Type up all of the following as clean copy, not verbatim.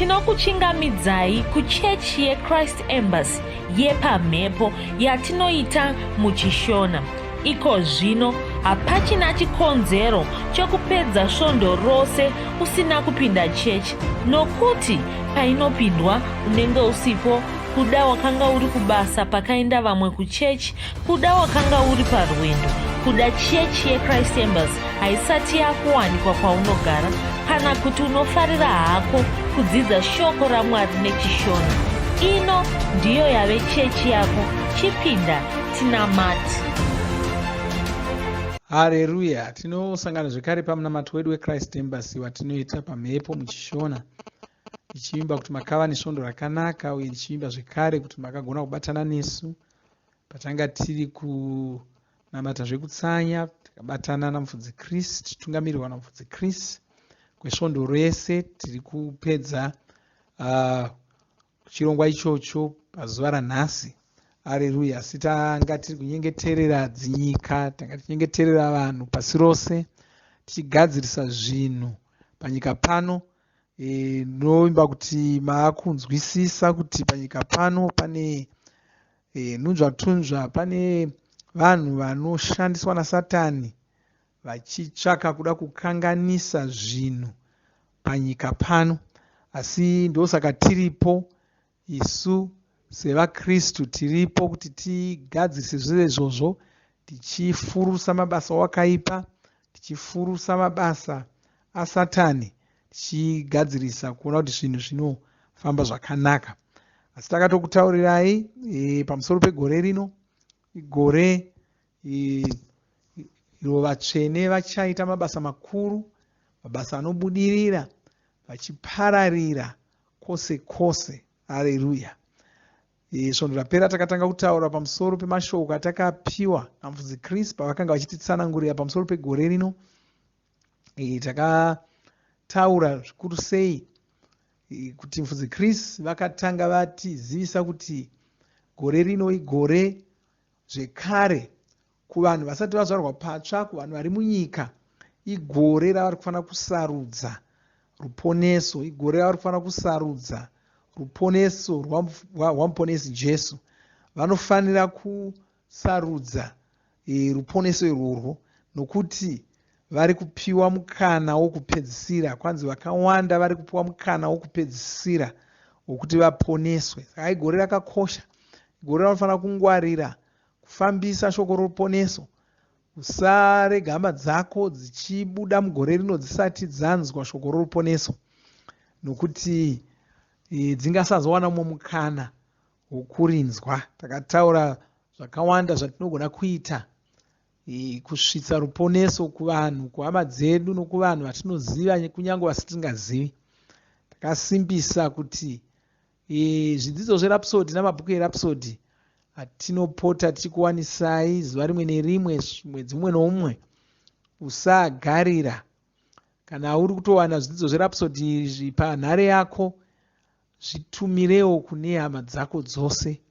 tinokuchingamidzai kuchechi yeChrist Embassy yepamhepo yatinoita muchishona. Iko zvino hapachina chikonzero chokupedza svondo rose usina kupinda chechi, nokuti painopindwa unenge usipo, kuda wakanga uri kubasa pakaenda vamwe kuchechi, kuda wakanga uri parwendo, kuda chechi yeChrist Embassy haisati yakuwanikwa kwaunogara, kana kuti unofarira hako kudzidza shoko raMwari nechishona. Ino ndiyo yave chechi yako. Chipinda tinamati. Haleluya. Tinosangana zvekare pamunamato wedu weChrist Embassy watinoita pamhepo muchishona, tichiimba kuti makava nesvondo rakanaka, uye tichiimba zvekare kuti makagona kubatana nesu patanga tiri kunamata zvekutsanya, tikabatana namufudzi Chris, tichitungamirirwa namufudzi Chris kwesvondo rese. Tiri kupedza chirongwa ichocho pazuva ranhasi. Haleluya. Asi tanga tiri kunyengeterera dzinyika, tanga tichinyengeterera vanhu pasi rose, tichigadzirisa zvinhu panyika pano. Noimba kuti maakunzwisisa kuti panyika pano pane nunzvatunzva, pane vanhu vanoshandiswa naSatani vachitsvaka kuda kukanganisa zvinhu panyika pano. Asi ndosaka tiripo isu sevaKristu, tiripo kuti tigadzirise zviro izvozvo, tichifurusa mabasa wakaipa, tichifurusa mabasa aSatani, tichigadzirisa kuona kuti zvinhu zvinofamba zvakanaka. Asi takatokutaurirai pamusoro pegore rino, igore iro vatsvene vachaita mabasa makuru, mabasa anobudirira, vachipararira kwose kwose. Haleluya. Svondo rapera takatanga kutaura pamusoro pemashoko atakapiwa namufudzi Chris pavakanga vachititsanangurira pamusoro pegore rino. Takataura zvikuru sei kuti mufudzi Chris vakatanga vatizivisa kuti gore rino igore zvekare kuvanhu vasati vazvarwa patsva, kuvanhu vari munyika, igore ravari kufanira kusarudza ruponeso, igore ravari kufanira kusarudza ruponeso rwaMuponesi Jesu. Vanofanira kusarudza ruponeso irworwo, nokuti vari kupiwa mukana wokupedzisira. Kwanzi vakawanda vari kupiwa mukana wokupedzisira wokuti vaponeswe. Saka igore rakakosha, igore ranofanira kungwarira kufambisa shoko roruponeso. Usarega hama dzako dzichibuda mugore rino dzisati dzanzwa shoko roruponeso, nokuti dzingasazowana mumwe mukana wokurinzwa. Takataura zvakawanda zvatinogona kuita kusvitsa ruponeso kuvanhu, kuhama dzedu nokuvanhu vatinoziva kunyange vasitingazivi. Takasimbisa kuti zvidzidzo zverapsodi namabhuku erapsodi atinopota tichikuwanisai zuva rimwe nerimwe, mwedzi mumwe noumwe. Usagarira. Kana uri kutowana zvidzidzo zverapsodi izvi panhare yako, zvitumirewo kune hama dzako dzose.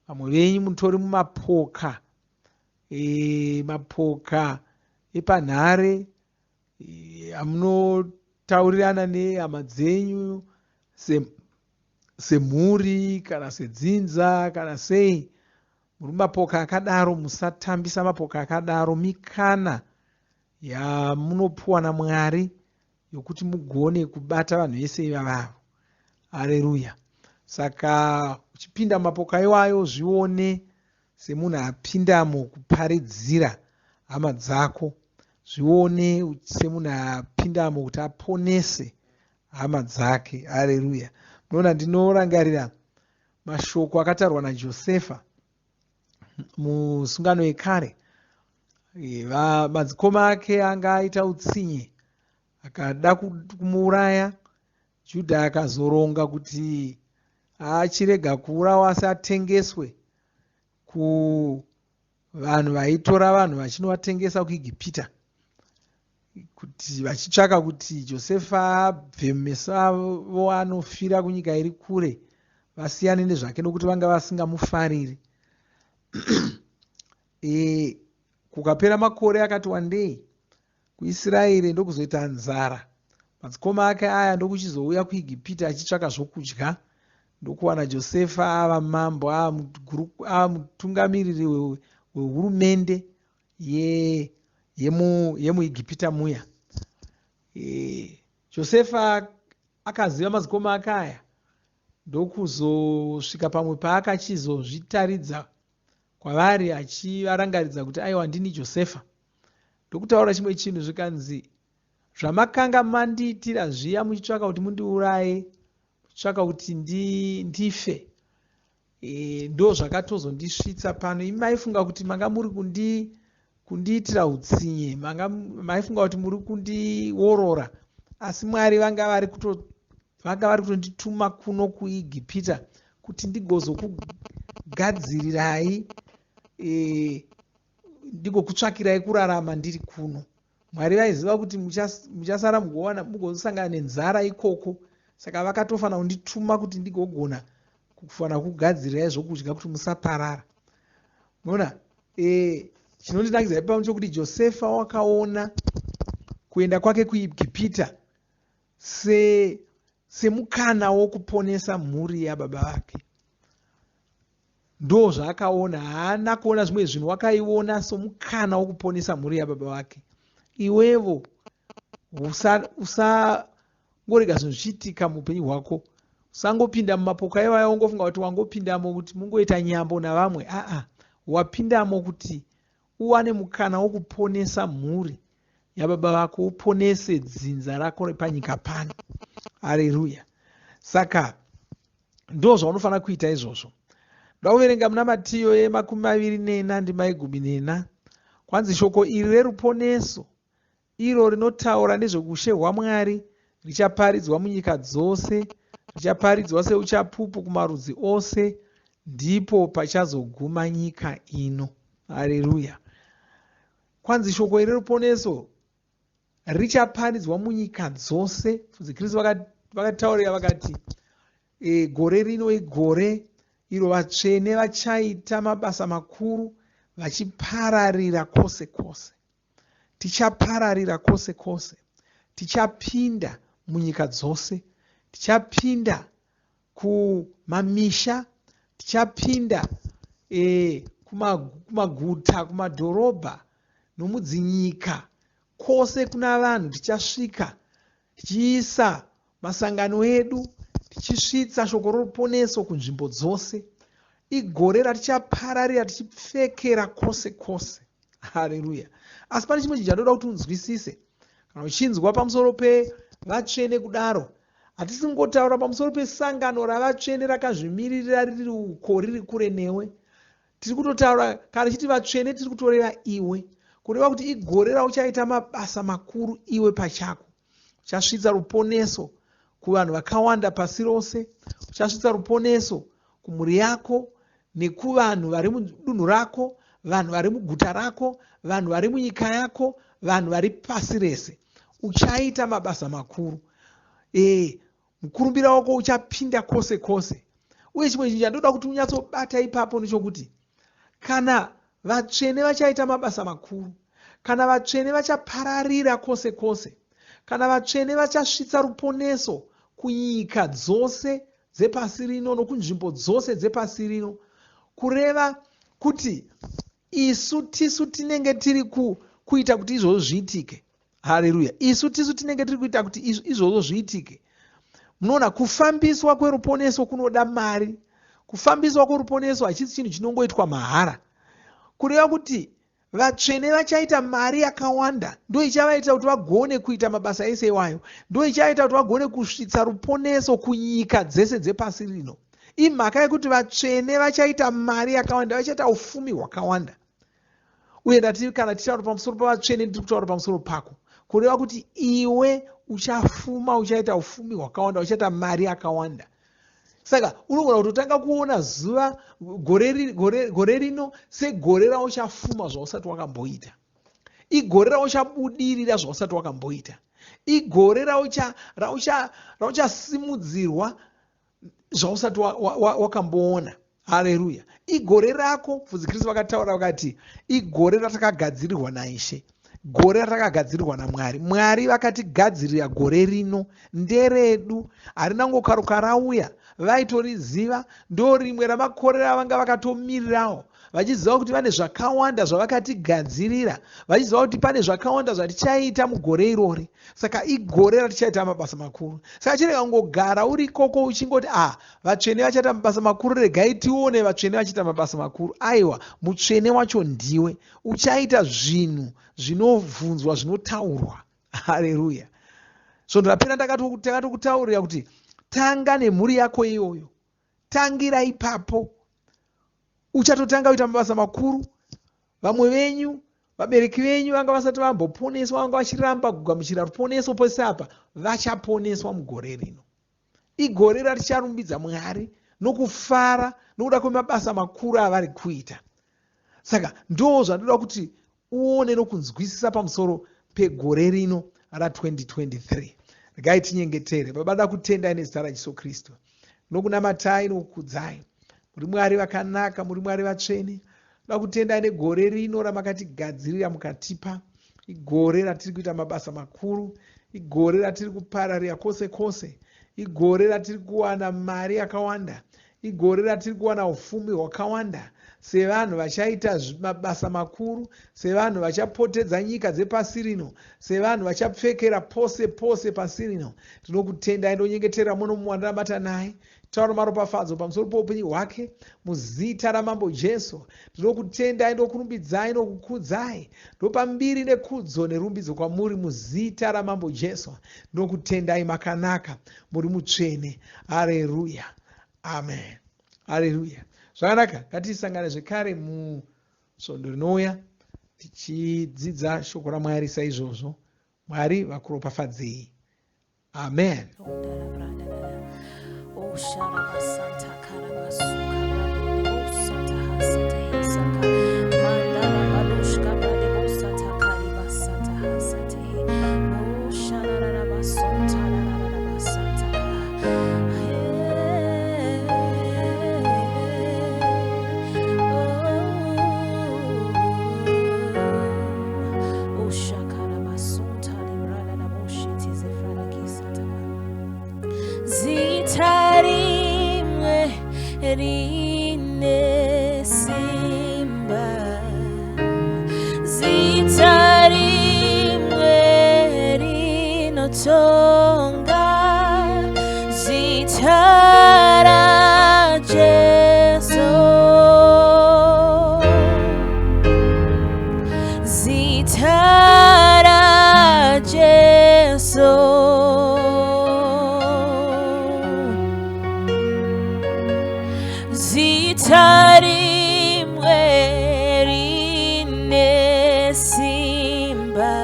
Vamwe venyu mutori mumapoka, mapoka epanhare, amunotaurirana nehama dzenyu semhuri kana sedzinza kana sei. Muri mapoka akadaro, musatambisa mapoka akadaro. Mikana yamunopuwa naMwari yokuti mugone kubata vanhu vese ivavo. Haleluya. Saka uchipinda mapoka iwayo, zvione semunhu apindamo kuparidzira hama dzako, zvione semunhu apindamo kuti aponese hama dzake. Haleluya. Munoona, ndinorangarira mashoko akataurwa naJosefa musungano yekare. Madzikoma ake anga aita utsinye, akada kumuuraya. Judha akazoronga kuti achirega kuurawa asi atengeswe kuvanhu vaitora vanhu vachinovatengesa kuIgipita, kuti vachitsvaka kuti Josefa abve mumeso avo anofira kunyika iri kure, vasiyane nezvake nokuti vanga vasingamufariri. Kukapera makore akati wandei kuIsraeri ndokuzoita nzara madzikoma ake aya ndokuchizouya kuIgipita achitsvaka zvokudya. Ndokuwana Josefa ava mambo, ava mutungamiriri wehurumende yemuIgipita muya. Josefa akaziva madzikoma ake aya, ndokuzosvika pamwe paakachizozvitaridza kwavari achivarangaridza kuti aiwa ndini Josefa. Ndokutaura chimwe chinhu zvikanzi, zvamakanga mandiitira zviya muchitsvaka kuti mundiuraye, muchitsvaka kuti ndife, ndo zvakatozondisvitsa pano. Imi maifunga kuti manga muri kundiitira utsinye, maifunga kuti muri kundiorora, asi Mwari vanga vari kutondituma kuno kuIgipita kuti ndigozokugadzirirai, ndigokutsvakirai kurarama ndiri kuno. Mwari vaiziva kuti muchasara mugosangana nenzara ikoko, saka vakatofanira kundituma kuti ndigogona kufanira kugadzirirai zvokudya kuti musaparara. Mona chinondinakidza ipapo chokuti Josefa wakaona kuenda kwake kuIgipita semukana wokuponesa mhuri yababa vake. Ndo zvaakaona, haana kuona zvimwe zvinhu, wakaiona somukana wokuponesa mhuri yababa vake. Iwevo usangorega zvinhu zvichiitika muupenyu hwako, usangopinda mumapoka iwayo ungofunga kuti wangopindamo kuti mungoita nyambo navamwe. Wapindamo kuti uwane mukana wokuponesa mhuri yababa vako, uponese dzinza rako repanyika pano. Haleluya! Saka ndo zvaunofanira kuita izvozvo. Ndakuverenga muna Matiyo 24:4. Kwanzi shoko iri reruponeso, iro rinotaura nezveushe hwaMwari, richaparidzwa munyika dzose, richaparidzwa seuchapupu kumarudzi ose, ndipo pachazoguma nyika ino. Haleluya! Kwanzi shoko iri reruponeso richaparidzwa munyika dzose. Kristu vakataurira vakati, gore rino igore iro vatsvene vachaita mabasa makuru, vachipararira kwose kwose. Tichapararira kwose kwose, tichapinda munyika dzose, tichapinda kumamisha, tichapinda kumaguta, kumadhorobha nomudzinyika kwose kuna vanhu. Tichasvika tichiisa masangano edu, tichisvitsa shoko roruponeso kunzvimbo dzose. Igore ratichapararira tichipfekera kwose kwose. Haleluya! Asi pane chimwe chinhu chandoda kuti unzwisise. Kana uchinzwa pamusoro pevatsvene kudaro, hatisingotaura pamusoro pesangano ravatsvene rakazvimirira riri uko, riri kure newe. Tiri kutotaura, kana chiti vatsvene, tiri kutoreva iwe, kureva kuti igore rauchaita mabasa makuru iwe pachako. Uchasvitsa ruponeso kuvanhu vakawanda pasi rose, uchasvitsa ruponeso kumhuri yako nekuvanhu vari mudunhu rako, vanhu vari muguta rako, vanhu vari munyika yako, vanhu vari pasi rese. Uchaita mabasa makuru. Mukurumbira wako uchapinda kwose kwose. Uye chimwe chinhu chandoda kuti unyatsobata ipapo ndechokuti, kana vatsvene vachaita mabasa makuru, kana vatsvene vachapararira kwose kwose, kana vatsvene vachasvitsa ruponeso kunyika dzose dzepasi rino nokunzvimbo dzose dzepasi rino, kureva kuti tisu tinenge tiri kuita kuti izvozvo zviitike. Haleluya! Tisu tinenge tiri kuita kuti izvozvo zviitike. Munoona, kufambiswa kweruponeso kunoda mari. Kufambiswa kweruponeso hachisi chinhu chinongoitwa mahara. Kureva kuti vatsvene vachaita mari yakawanda, ndo ichavaita kuti vagone kuita mabasa ese iwayo, ndo ichavaita kuti vagone kusvitsa ruponeso kunyika dzese dzepasi rino. Imhaka yekuti vatsvene vachaita mari yakawanda, vachaita ufumi hwakawanda. Uye kana tichitaura pamusoro pavatsvene, ndiri kutaura pamusoro pako, kureva kuti iwe uchafuma, uchaita ufumi hwakawanda, uchaita mari yakawanda. Saka unogona kutotanga kuona zuva gore rino segore rauchafuma zvausati wakamboita, igore rauchabudirira zvausati wakamboita, igore rauchasimudzirwa zvausati wakamboona. Haleluya! Igore rako, Kristu vakataura vakati, igore ratakagadzirirwa naIshe, gore rakagadzirirwa naMwari. Mwari vakatigadzirira gore rino, nderedu, harina ngokaruka rauya. Vaitoriziva, ndo rimwe ramakore ravanga vakatomirirawo, vachiziva kuti vane zvakawanda zvavakatigadzirira, vachiziva kuti pane zvakawanda zvatichaita mugore irori. Saka igore ratichaita mabasa makuru. Saka chirega kungogara uri ikoko uchingoti vatsvene vachaita mabasa makuru, regai tione vatsvene vachiita mabasa makuru. Aiwa, mutsvene wacho ndiwe. Uchaita zvinhu zvinovhunzwa, zvinotaurwa. Haleluya. So ndapera takatokutaurira kuti tanga nemhuri yako iyoyo. Tangira ipapo. Uchatotanga kuita mabasa makuru. Vamwe venyu, vabereki venyu vanga vasati vamboponeswa, vanga vachiramba kugamuchira ruponeso pose apa, vachaponeswa mugore rino. Igore raticharumbidza Mwari nokufara nokuda kwemabasa makuru avari kuita. Saka ndo zvandoda kuti uone nokunzwisisa pamusoro pegore rino ra2023. Regai tinyengetere. Baba, da kutendai nezita raJesu Kristu. Nokunamatai nokukudzai. Muri Mwari vakanaka, muri Mwari vatsvene. Da kutendai negore rino ramakatigadzirira mukatipa. Igore ratiri kuita mabasa makuru. Igore ratiri kupararira kwose kwose. Igore ratiri kuwana mari yakawanda. Igore ratiri kuwana ufumi hwakawanda. Sevanhu vachaita mabasa makuru, sevanhu vachapotedza nyika dzepasi rino, sevanhu vachapfekera pose pose pasi rino. Tinokutendai ndonyengetera muno muwandaramata naye. Taura maropafadzo pamusoro poupenyu hwake muzita ramambo Jesu. Tinokutendai ndokurumbidzai nokukudzai. Ndopa mbiri nekudzo nerumbidzo kwamuri muzita ramambo Jesu. Ndokutendai makanaka, muri mutsvene. Haleluya. Amen. Haleluya. Zvakanaka, ngatisangane zvekare musvondo rinouya tichidzidza shoko raMwari saizvozvo. Mwari vakuropafadzei. Amen. Rine simba zitarimwe rinotonga zitara Jesu zitara Jesu zitarimwe rine simba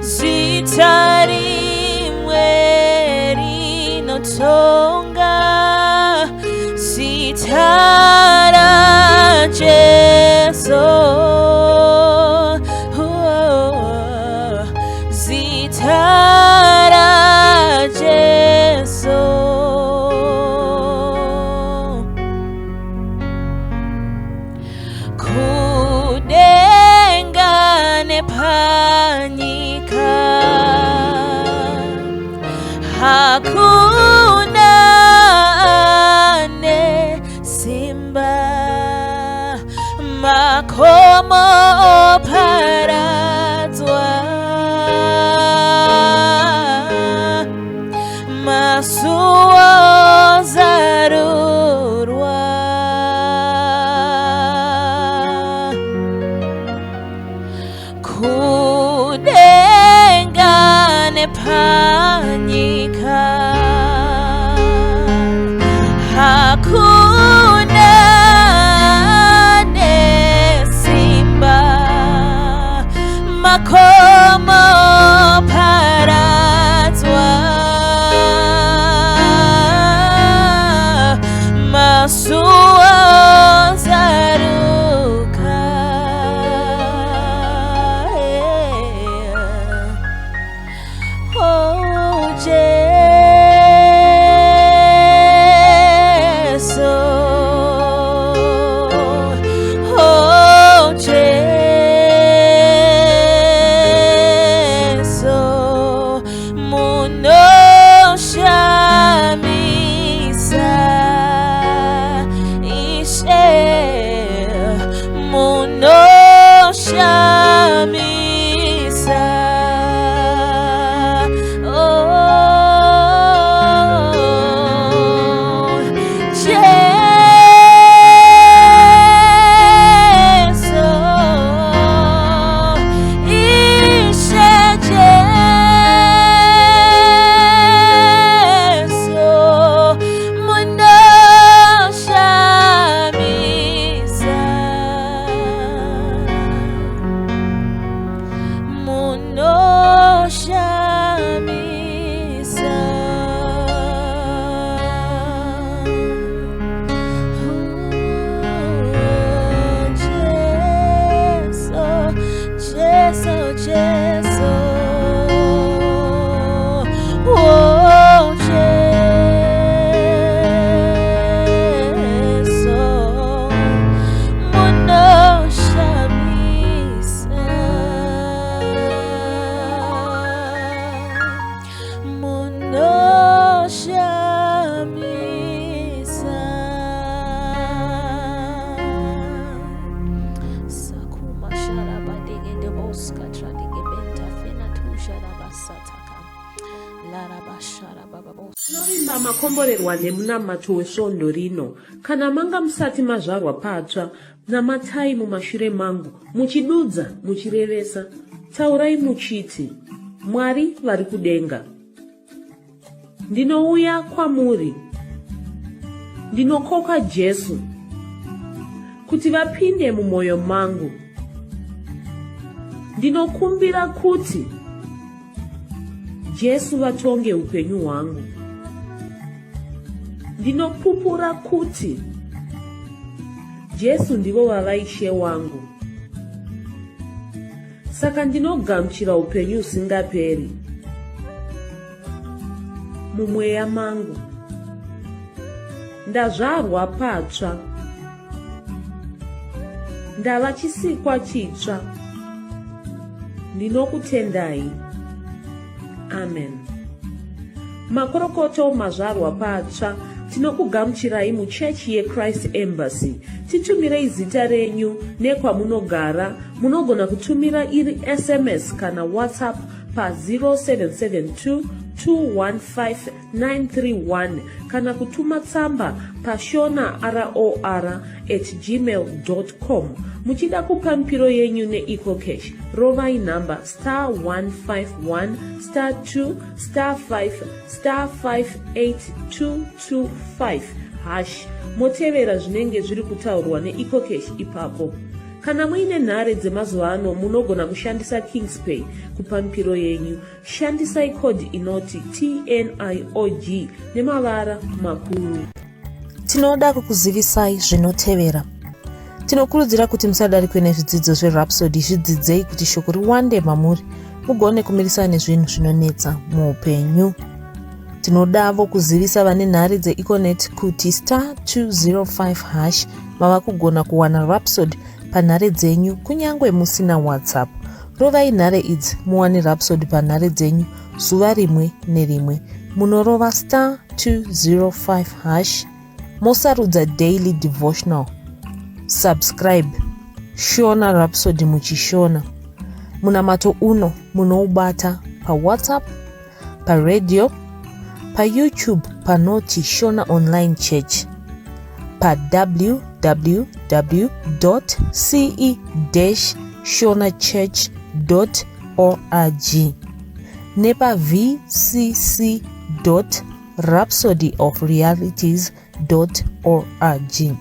zitarimwe rinotonga zitara Jesu zitara Jesu panyika hakuna ane simba makomo paradzwa masuo zarurwa kudengane panyika hakuna nesimba makomo paradzwa masuo zaruka oh Jesu oh Jesu Tinovimba makomborerwa nemunamato wesvondo rino. Kana manga musati mazvarwa patsva, namatai mumashure mangu, muchidudza, muchirevesa. Taurai muchiti, Mwari vari kudenga, ndinouya kwamuri, ndinokoka Jesu kuti vapinde mumwoyo mangu. Ndinokumbira kuti Jesu vatonge upenyu hwangu. Ndinopupura kuti Jesu ndivo vavaishe wangu. Saka ndinogamuchira upenyu usingaperi mumweya mangu. Ndazvarwa patsva, ndava chisikwa chitsva. Ndinokutendai. Amen. Makorokoto mazvarwa patsva, tinokugamuchirai muchechi yeChrist Embassy. Titumirei zita renyu nekwamunogara. Munogona kutumira iri SMS kana WhatsApp pa 0772 215 kana kutuma tsamba pa shona@gmail.com. Muchida kupa mpiro yenyu neEcocash, rovai namba *151*2*5*58225 motevera zvinenge zviri kutaurwa neEcocash ipapo. Kana muine nhare dzemazuva ano munogona kushandisa KingsPay kupa mpiro yenyu. Shandisai kodhi inoti TNIOG nemavara makuru. Tinoda kukuzivisai zvinotevera. Tinokurudzira kuti musadarikwe nezvidzidzo zveRhapsody. Zvidzidzei kuti shoko riwande mamuri, mugone kumirisana nezvinhu zvinonetsa muupenyu. Tinodavo kuzivisa vane nhare dzeEconet kuti *205# mava kugona kuwana Rhapsody panhare dzenyu kunyangwe musina WhatsApp. Rovai nhare idzi muwane Rhapsody panhare dzenyu zuva rimwe nerimwe. Munorova *205#, mosarudza daily devotional. Subscribe Shona Rhapsody muchishona. Munamato uno munoubata pa WhatsApp, pa radio, pa YouTube panoti Shona Online Church, pa www.ce-shonachurch.org, nepa vcc.rhapsodyofrealities.org.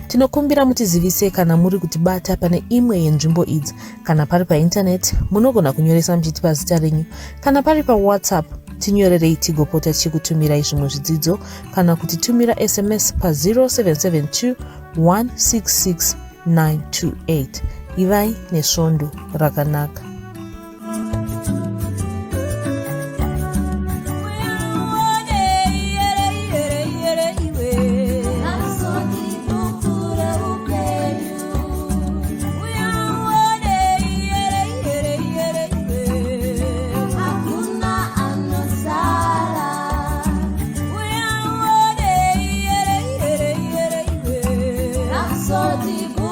Tinokumbira mutizivise kana muri kutibata pane imwe yenzvimbo idzi. Kana pari painternet munogona kunyoresa muchitipa zita renyu. Kana pari pa WhatsApp tinyorerei tigopota tichikutumirai zvimwe zvidzidzo, kana kutitumira SMS pa 0772 166 928. Ivai nesvondo rakanaka. So deep.